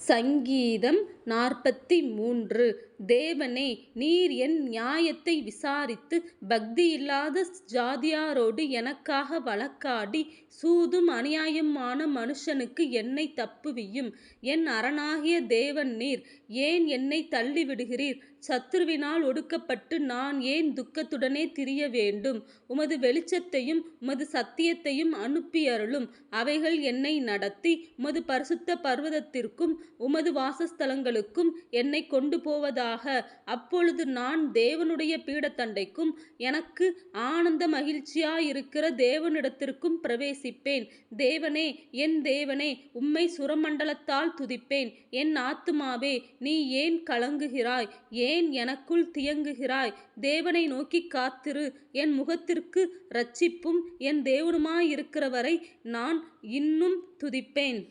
சங்கீதம் 43. தேவனே, நீர் என் நியாயத்தை விசாரித்து பக்தியில்லாத ஜாதியாரோடு எனக்காக வழக்காடி சூதும் அநியாயமான மனுஷனுக்கு என்னை தப்புவியும். என் அரணாகிய தேவன் நீர். ஏன் என்னை தள்ளிவிடுகிறீர்? சத்துருவினால் ஒடுக்கப்பட்டு நான் ஏன் துக்கத்துடனே திரிய வேண்டும்? உமது வெளிச்சத்தையும் உமது சத்தியத்தையும் அனுப்பியருளும். அவைகள் என்னை நடத்தி உமது பரிசுத்த பர்வதத்திற்கும் உமது வாசஸ்தலங்களுக்கும் என்னை கொண்டு போவதாக. அப்பொழுது நான் தேவனுடைய பீடத்தண்டைக்கும் எனக்கு ஆனந்த மகிழ்ச்சியாயிருக்கிற தேவனிடத்திற்கும் பிரவேசிப்பேன். தேவனே, என் தேவனே, உம்மை சுரமண்டலத்தால் துதிப்பேன். என் ஆத்துமாவே, நீ ஏன் கலங்குகிறாய்? ஏன் எனக்குள் தியங்குகிறாய்? தேவனை நோக்கி காத்திரு. என் முகத்திற்கு இரட்சிப்பும் என் தேவனுமாயிருக்கிறவரை நான் இன்னும் துதிப்பேன்.